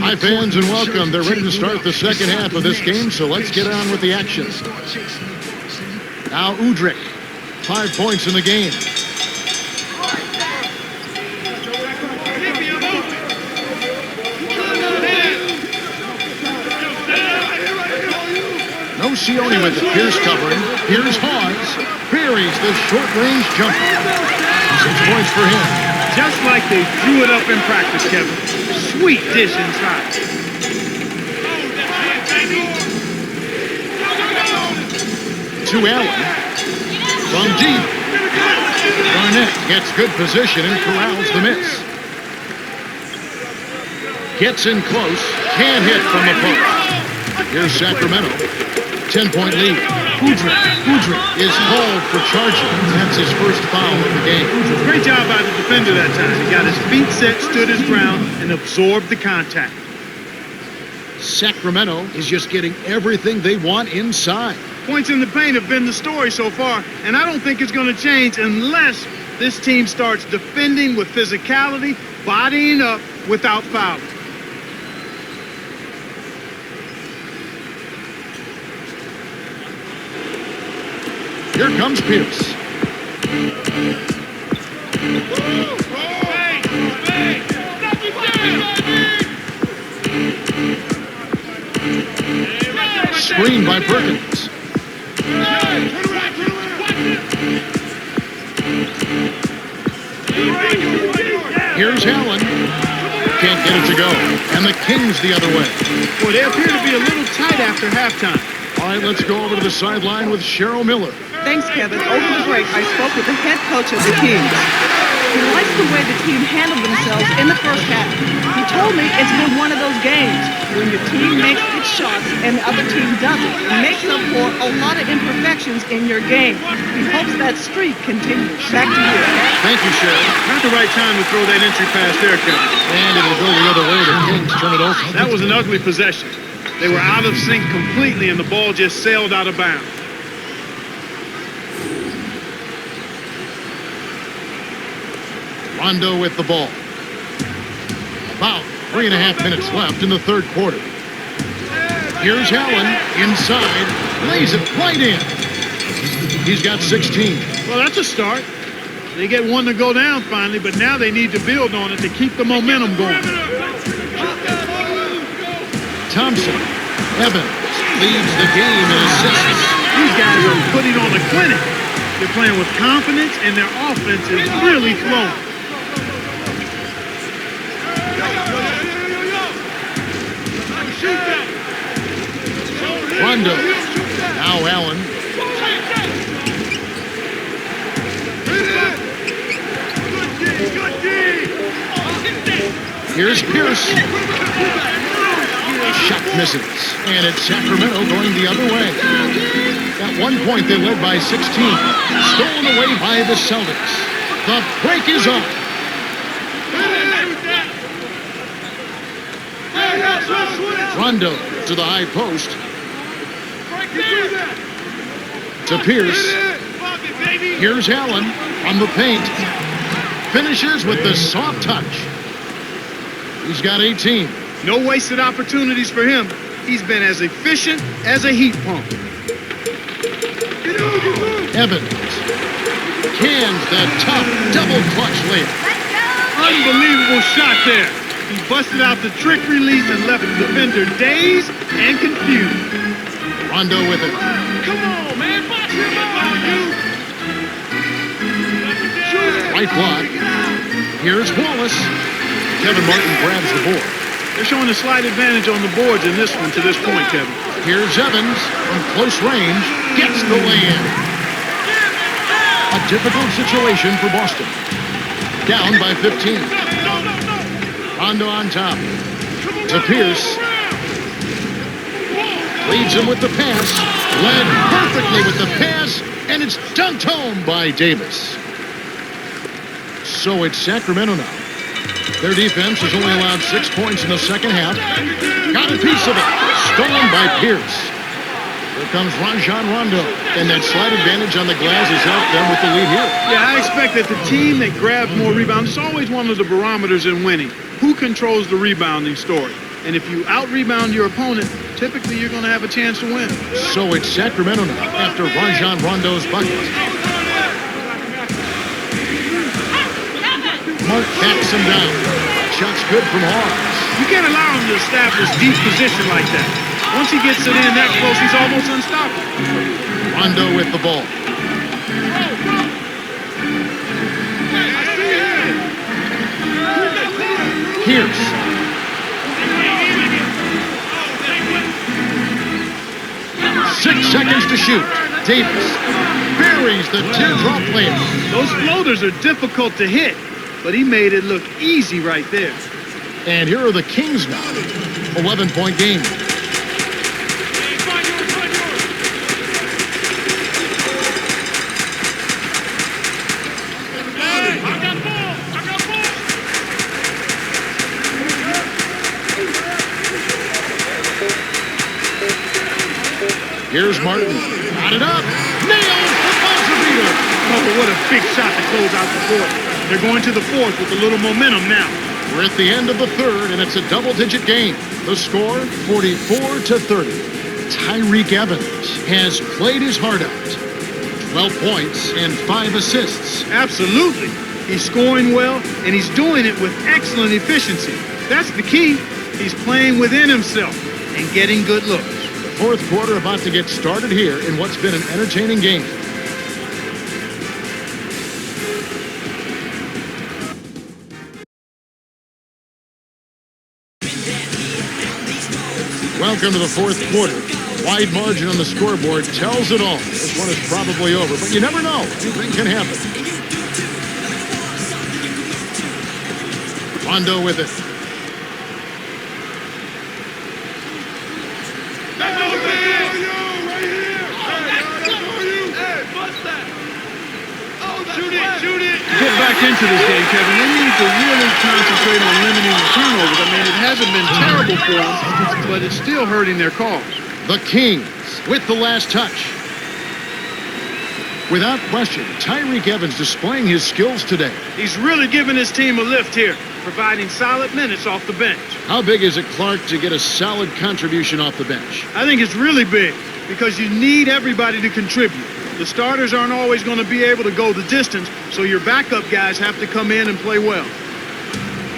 Hi, fans, and welcome. They're ready to start the second half of this game, so let's get on with the action. Now Udrich, 5 points in the game. No Sione with it. Pierce covering. Here's Hawes. Buries the short-range jumper. 6 points for him. Just like they drew it up in practice, Kevin. Sweet dish inside. To Allen. From deep. Garnett gets good position and corrals the miss. Gets in close. Can't hit from the post. Here's Sacramento. 10-point lead. Udrich is called for charging. That's his first foul of the game. Great job by the defender that time. He got his feet set, stood his ground, and absorbed the contact. Sacramento is just getting everything they want inside. Points in the paint have been the story so far, and I don't think it's going to change unless this team starts defending with physicality, bodying up without fouling. Here comes Pierce. Screen by Perkins. Here's Allen. Can't get it to go. And the Kings the other way. Well, they appear to be a little tight after halftime. All right, let's go over to the sideline with Cheryl Miller. Thanks, Kevin. Over the break, I spoke with the head coach of the Kings. He likes the way the team handled themselves in the first half. He told me it's been one of those games when your team makes its shots and the other team doesn't. It makes up for a lot of imperfections in your game. He hopes that streak continues. Back to you. Thank you, Cheryl. Not the right time to throw that entry pass there, Kevin. And it'll go the other way. The Kings turn it over. That was an ugly possession. They were out of sync completely, and the ball just sailed out of bounds. Rondo with the ball. About 3.5 minutes left in the third quarter. Here's Allen inside. Lays it right in. He's got 16. Well, that's a start. They get one to go down finally, but now they need to build on it to keep the momentum going. Thompson. Evans leads the game in assists. These guys are putting on a clinic. They're playing with confidence, and their offense is really flowing. Rondo. Now Allen. Here's Pierce. Shot misses. And it's Sacramento going the other way. At one point, they led by 16. Stolen away by the Celtics. The break is on. Rondo to the high post. To Pierce. Here's Allen on the paint. Finishes with the soft touch. He's got 18. No wasted opportunities for him. He's been as efficient as a heat pump. Evans cans that tough double clutch layup. Unbelievable shot there. He busted out the trick release and left the defender dazed and confused. Rondo with it. Come on, man. Box him up, you. Right block. Here's Wallace. Kevin Martin grabs the board. They're showing a slight advantage on the boards in this one to this point, Kevin. Here's Evans from close range. Gets the lay-in. A difficult situation for Boston. Down by 15. Rondo on top. To Pierce. Leads him with the pass. Led perfectly with the pass. And it's dunked home by Davis. So it's Sacramento now. Their defense has only allowed 6 points in the second half. Got a piece of it. Stolen by Pierce. Here comes Rajon Rondo. And that slight advantage on the glass has helped them with the lead here. Yeah, I expect that the team that grabs more rebounds is always one of the barometers in winning. who controls the rebounding story. And if you out-rebound your opponent, typically you're going to have a chance to win. So it's Sacramento now after Rajon Rondo's bucket. Mark backs him down. Shot's good from Hawes. You can't allow him to establish deep position like that. Once he gets it in that close, he's almost unstoppable. Rondo with the ball. Pierce. 6 seconds to shoot. Davis buries the teardrop layup. Those floaters are difficult to hit, but he made it look easy right there. And here are the Kings now. 11-point game. Here's Martin. Got it up. Nails the buzzer beater. Oh, what a big shot to close out the fourth. They're going to the fourth with a little momentum now. We're at the end of the third, and it's a double-digit game. The score, 44-30. Tyreek Evans has played his heart out. 12 points and 5 assists. Absolutely. He's scoring well, and he's doing it with excellent efficiency. That's the key. He's playing within himself and getting good looks. Fourth quarter about to get started here in what's been an entertaining game. Welcome to the fourth quarter. Wide margin on the scoreboard tells it all. This one is probably over, but you never know. Anything can happen. Rondo with it. Get back into this game, Kevin. They need to really concentrate on limiting the turnovers. I mean, it hasn't been terrible for them, but it's still hurting their cause. The Kings with the last touch. Without question, Tyreek Evans displaying his skills today. He's really giving his team a lift here, providing solid minutes off the bench. How big is it, Clark, to get a solid contribution off the bench? I think it's really big because you need everybody to contribute. The starters aren't always going to be able to go the distance, so your backup guys have to come in and play well.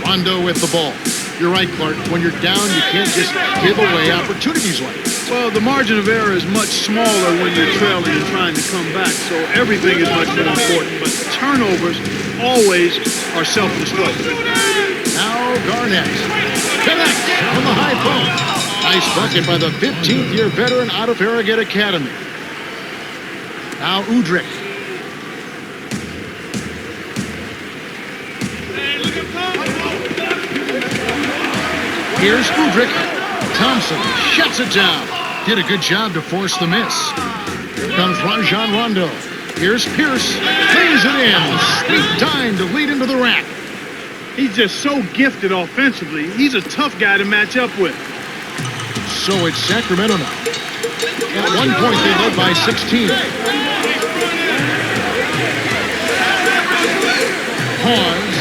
Rondo with the ball. You're right, Clark. When you're down, you can't just give away opportunities like this. Well, the margin of error is much smaller when you're trailing and trying to come back, so everything is much more important. But turnovers always are self-destructive. Now Garnett connects on the high post. Nice bucket by the 15th-year veteran out of Farragut Academy. Now Udrih. Here's Udrih. Thompson shuts it down. Did a good job to force the miss. Here comes Rajon Rondo. Here's Pierce. Lays it in. Sweet time to lead into the rack. He's just so gifted offensively. He's a tough guy to match up with. So it's Sacramento now. At one point, they led by 16. Pause.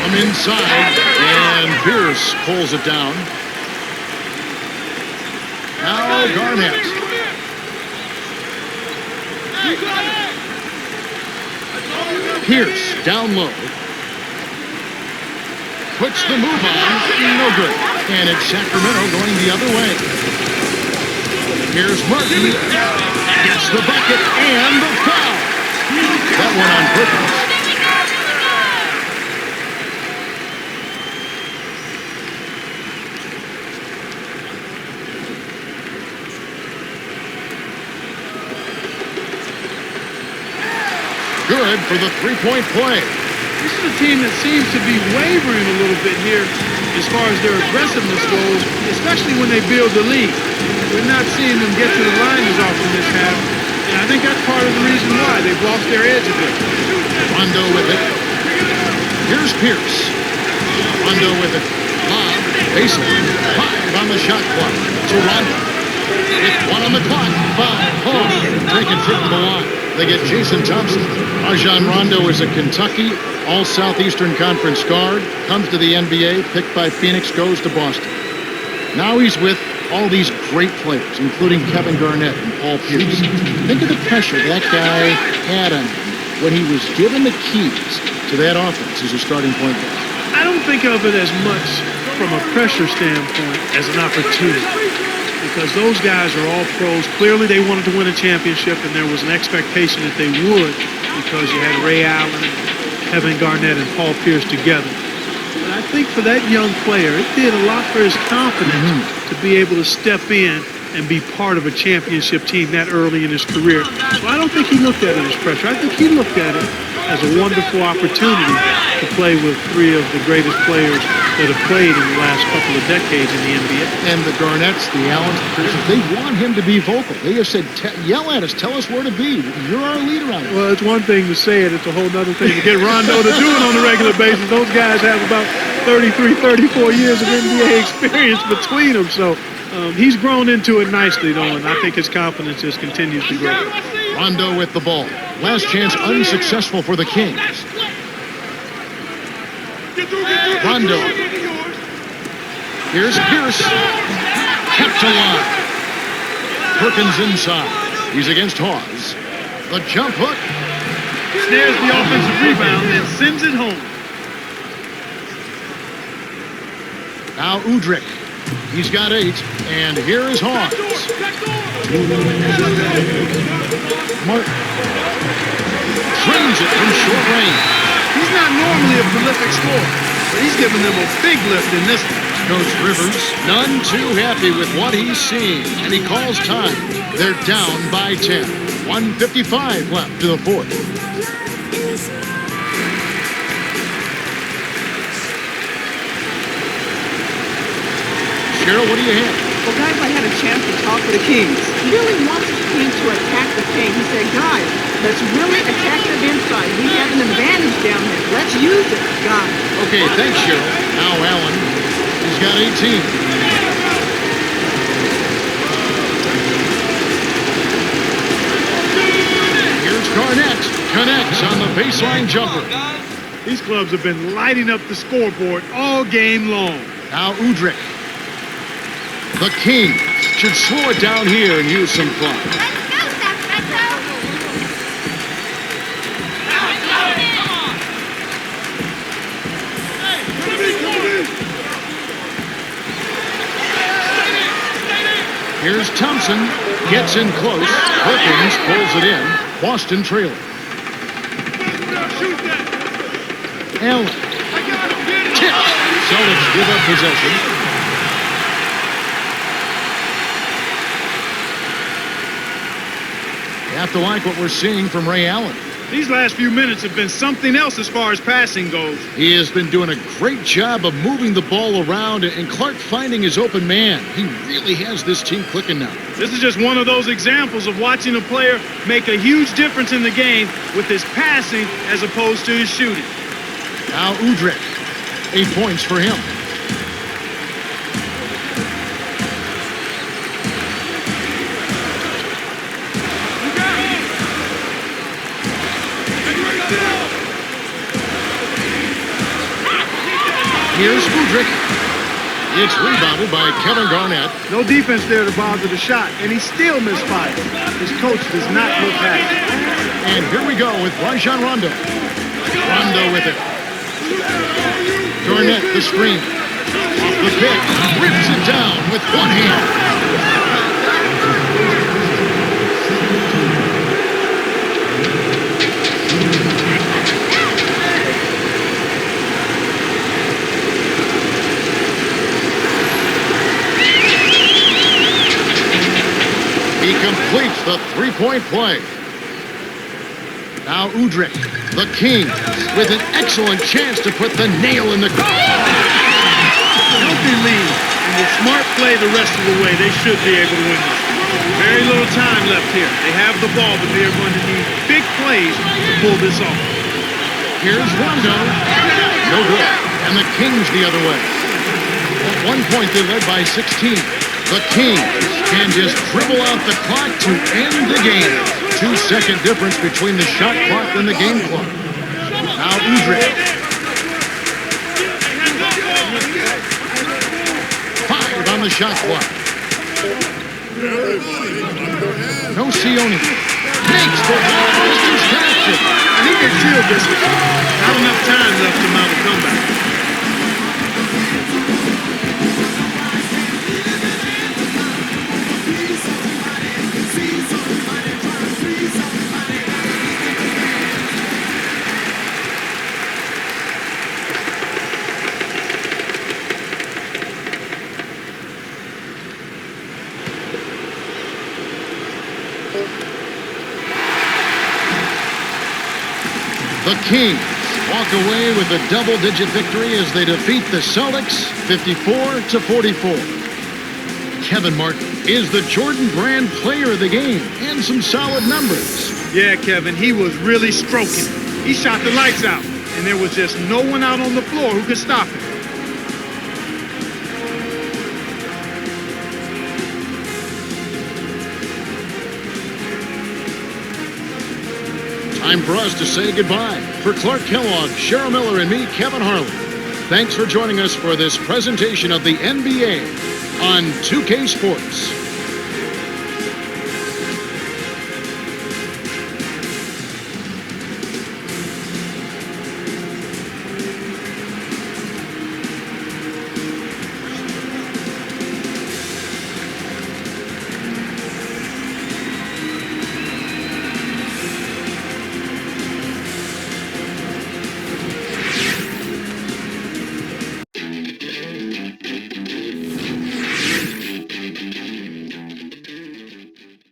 From inside. And Pierce pulls it down. Now Garnett. Pierce down low. Puts the move on. No good. And it's Sacramento going the other way. Here's Martin. Gets the bucket and the foul. That one on purpose. Good for the three-point play. This is a team that seems to be wavering a little bit here as far as their aggressiveness goes, especially when they build the lead. We're not seeing them get to the line as often this half, and I think that's part of the reason why they've lost their edge a bit. Rondo with it. Here's Pierce. Rondo with it. Lob. Baseline. 5 on the shot clock. To Rondo. With 1 on the clock. 5. Home. Taking trip to the line. They get Jason Thompson. Rajon Rondo is a Kentucky All Southeastern Conference guard, comes to the NBA, picked by Phoenix, goes to Boston. Now he's with all these great players, including Kevin Garnett and Paul Pierce. Think of the pressure that guy had on him when he was given the keys to that offense as a starting point guard. I don't think of it as much from a pressure standpoint as an opportunity, because those guys are all pros. Clearly they wanted to win a championship, and there was an expectation that they would, because you had Ray Allen, Kevin Garnett, and Paul Pierce together. But I think for that young player, it did a lot for his confidence to be able to step in and be part of a championship team that early in his career. So I don't think he looked at it as pressure. I think he looked at it as a wonderful opportunity to play with three of the greatest players that have played in the last couple of decades in the NBA. And the Garnetts, the Allens, the Pierces, they want him to be vocal. They have said, yell at us, tell us where to be. You're our leader on it. Well, it's one thing to say it. It's a whole other thing to get Rondo to do it on a regular basis. Those guys have about 33, 34 years of NBA experience between them. So he's grown into it nicely, though, and I think his confidence just continues to grow. Rondo with the ball. Last chance unsuccessful for the Kings. Rondo. Here's Pierce. Kept alive. Perkins inside. He's against Hawes. The jump hook. Snares the offensive rebound and sends it home. Now Udrih. He's got 8. And here is Hawes. Martin. Trains it from short range. He's not normally a prolific scorer, but he's giving them a big lift in this one. Coach Rivers, none too happy with what he's seeing, and he calls time. They're down by 10. 1:55 left to the fourth. Cheryl, what do you have? Well, guys, I had a chance to talk to the Kings. He really wants his team to attack the paint. He said, guys, let's really attack them inside. We have an advantage down there. Let's use it, guys. Okay, thanks, Cheryl. Now Allen, he's got 18. Here's Garnett. Connects on the baseline jumper. These clubs have been lighting up the scoreboard all game long. Now Udrih. The Kings should slow it down here and use some clock. Here's Thompson. Gets in close. Perkins pulls it in. Boston trailing. Allen. Tipped. Celtics give up possession. You have to like what we're seeing from Ray Allen. These last few minutes have been something else as far as passing goes. He has been doing a great job of moving the ball around, and Clark finding his open man. He really has this team clicking now. This is just one of those examples of watching a player make a huge difference in the game with his passing as opposed to his shooting. Now Udrih. 8 points for him. Here's Udrih. It's rebounded by Kevin Garnett. No defense there to bother the shot, and he still misfired. His coach does not look happy. And here we go with Rajon Rondo. Rondo with it. Garnett the screen. Off the pick. Rips it down with one hand. He completes the three-point play. Now Udrih, the Kings, with an excellent chance to put the nail in the coffin. Healthy lead, and with smart play the rest of the way, they should be able to win this. Very little time left here. They have the ball, but they are going to need big plays to pull this off. Here's Rondo. No good. And the Kings the other way. At one point, they led by 16. The Kings can just dribble out the clock to end the game. 2-second difference between the shot clock and the game clock. Now Udrih. 5 on the shot clock. No Sione. Makes the Boston's connection. I think they sealed this one. Not enough time left to mount a comeback. The Kings walk away with a double-digit victory as they defeat the Celtics 54-44. Kevin Martin is the Jordan Brand player of the game and some solid numbers. Yeah, Kevin, he was really stroking. He shot the lights out, and there was just no one out on the floor who could stop him. Time for us to say goodbye. For Clark Kellogg, Cheryl Miller, and me, Kevin Harlan, thanks for joining us for this presentation of the NBA on 2K Sports.